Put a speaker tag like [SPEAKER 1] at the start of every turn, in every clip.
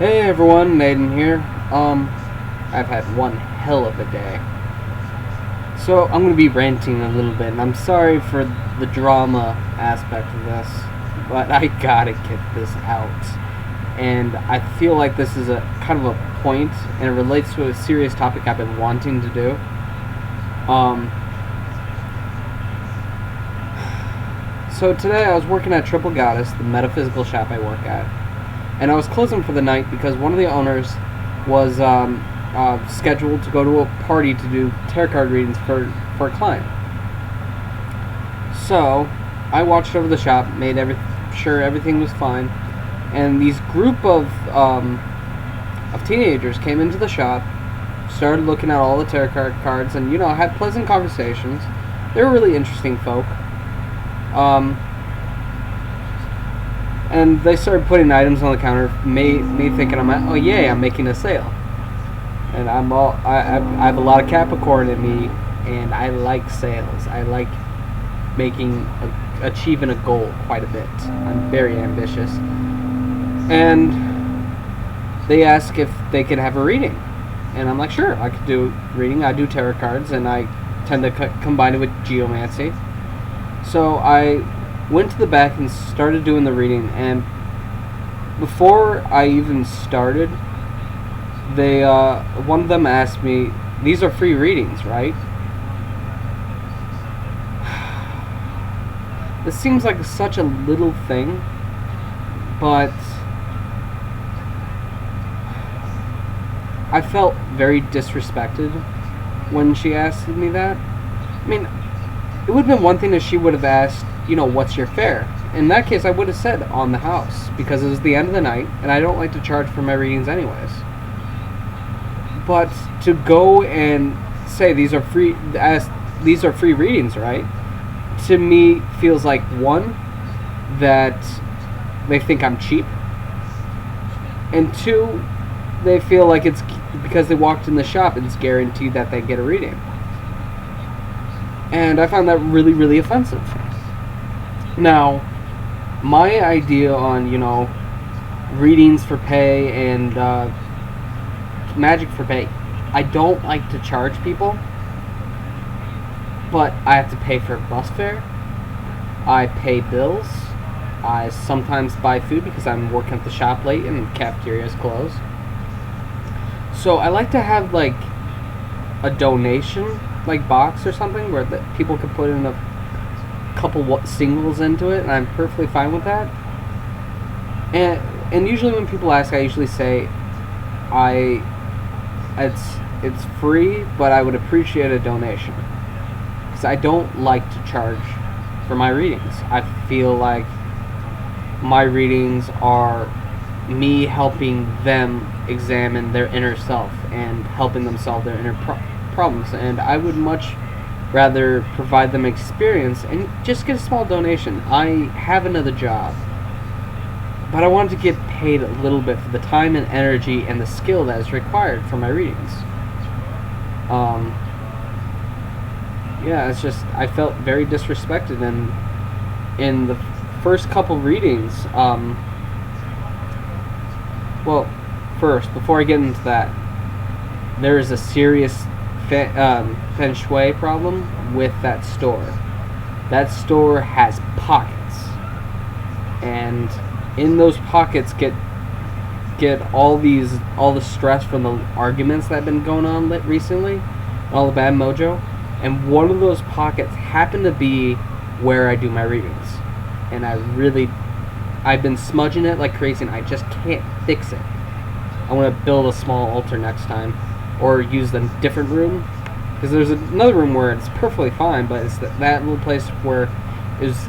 [SPEAKER 1] Hey everyone, Naden here. I've had one hell of a day. So I'm gonna be ranting a little bit, and I'm sorry for the drama aspect of this, but I gotta get this out. And I feel like this is a kind of a point, and it relates to a serious topic I've been wanting to do. Um, so today I was working at Triple Goddess, the metaphysical shop I work at, and I was closing for the night because one of the owners was scheduled to go to a party to do tarot card readings for a client. So I watched over the shop, made sure everything was fine, and these group of teenagers came into the shop, started looking at all the tarot cards, and had pleasant conversations. They were really interesting folk. And they started putting items on the counter, me thinking I'm making a sale. And I have a lot of Capricorn in me, and I like sales. I like achieving a goal quite a bit. I'm very ambitious. And they asked if they could have a reading, and I'm like, sure, I could do reading. I do tarot cards, and I tend to combine it with geomancy. So I went to the back and started doing the reading, and before I even started, they one of them asked me, "These are free readings, right?" This seems like such a little thing, but I felt very disrespected when she asked me that. I mean, it would have been one thing if she would have asked, what's your fare? In that case, I would have said on the house, because it was the end of the night, and I don't like to charge for my readings anyways. But to go and say these are free readings, right? To me, feels like, one, that they think I'm cheap, and two, they feel like it's because they walked in the shop, it's guaranteed that they get a reading. And I found that really, really offensive. Now, my idea on, readings for pay and magic for pay, I don't like to charge people, but I have to pay for bus fare, I pay bills, I sometimes buy food because I'm working at the shop late and the cafeteria is closed. So I like to have like a donation box or something where people could put in a couple singles into it, and I'm perfectly fine with that. And usually when people ask, I usually say it's free, but I would appreciate a donation, because I don't like to charge for my readings. I feel like my readings are me helping them examine their inner self and helping them solve their inner problems, and I would much rather provide them experience and just get a small donation. I have another job, but I wanted to get paid a little bit for the time and energy and the skill that is required for my readings. It's just, I felt very disrespected, and in the first couple readings, first, before I get into that, there is a serious feng shui problem with that store. That store has pockets, and in those pockets get all the stress from the arguments that have been going on recently, and all the bad mojo. And one of those pockets happened to be where I do my readings, and I've been smudging it like crazy, and I just can't fix it. I want to build a small altar next time, or use a different room, because there's another room where it's perfectly fine, but it's that little place where it's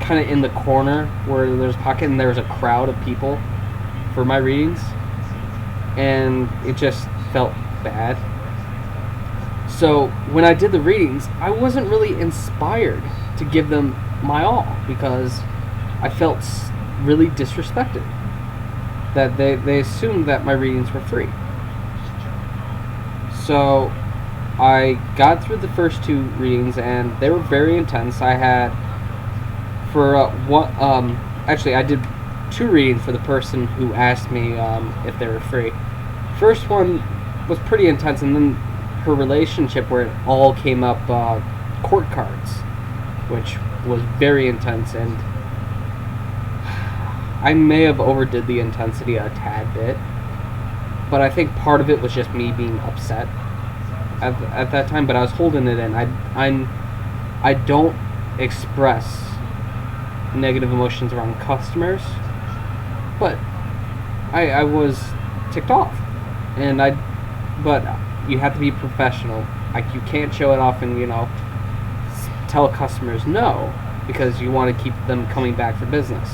[SPEAKER 1] kind of in the corner where there's a pocket, and there's a crowd of people for my readings, and it just felt bad. So when I did the readings, I wasn't really inspired to give them my all, because I felt really disrespected that they assumed that my readings were free. So I got through the first two readings, and they were very intense. I had for one, actually I did 2 readings for the person who asked me if they were free. First one was pretty intense, and then her relationship where it all came up court cards, which was very intense, and I may have overdid the intensity a tad bit, but I think part of it was just me being upset at that time, but I was holding it in. I don't express negative emotions around customers, but I was ticked off, but you have to be professional. Like, you can't show it off and tell customers no, because you want to keep them coming back for business.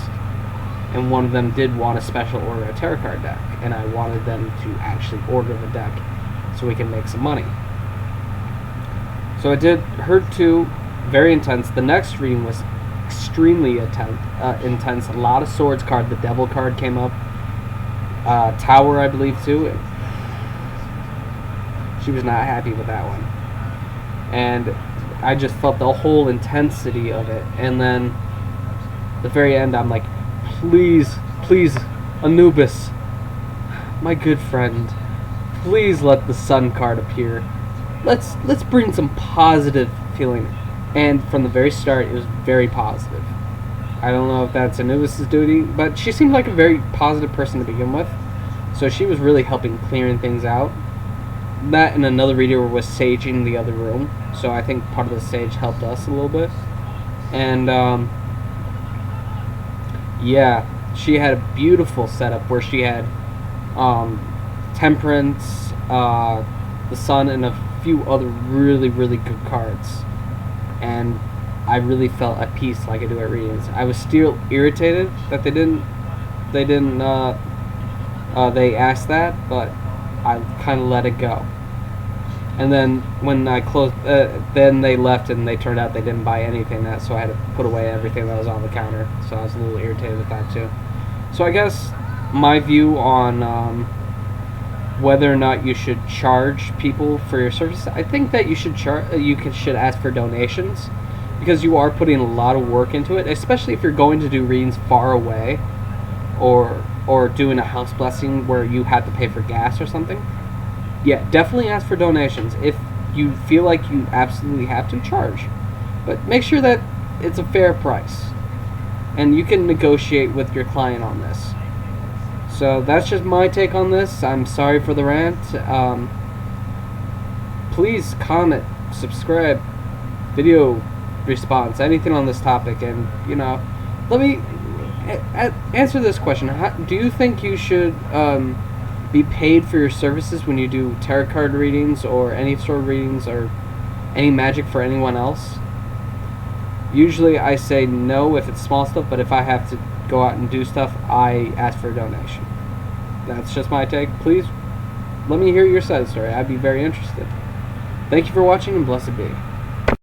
[SPEAKER 1] And one of them did want a special order a tarot card deck, and I wanted them to actually order the deck so we can make some money. So I did her 2, very intense. The next reading was extremely intense. A lot of swords card. The devil card came up. Tower, I believe, too. She was not happy with that one. And I just felt the whole intensity of it. And then the very end, I'm like, please, Anubis, my good friend, please let the sun card appear. Let's bring some positive feeling. And from the very start, it was very positive. I don't know if that's Anubis' duty, but she seemed like a very positive person to begin with. So she was really helping clearing things out. That and another reader was saging the other room. So I think part of the sage helped us a little bit. And yeah, she had a beautiful setup where she had Temperance, the Sun, and a few other really good cards. And I really felt at peace like I do at readings. I was still irritated that they asked that, but I kind of let it go. And then when I closed, then they left and they turned out they didn't buy anything, so I had to put away everything that was on the counter. So I was a little irritated with that too. So I guess my view on whether or not you should charge people for your services, I think that you should should ask for donations, because you are putting a lot of work into it, especially if you're going to do readings far away, or doing a house blessing where you have to pay for gas or something. Yeah, definitely ask for donations. If you feel like you absolutely have to, charge. But make sure that it's a fair price. And you can negotiate with your client on this. So that's just my take on this. I'm sorry for the rant. Please comment, subscribe, video response, anything on this topic. And, let me answer this question. Do you think you should be paid for your services when you do tarot card readings or any sort of readings or any magic for anyone else? Usually I say no if it's small stuff, but if I have to go out and do stuff, I ask for a donation. That's just my take. Please let me hear your side story. I'd be very interested. Thank you for watching, and blessed be.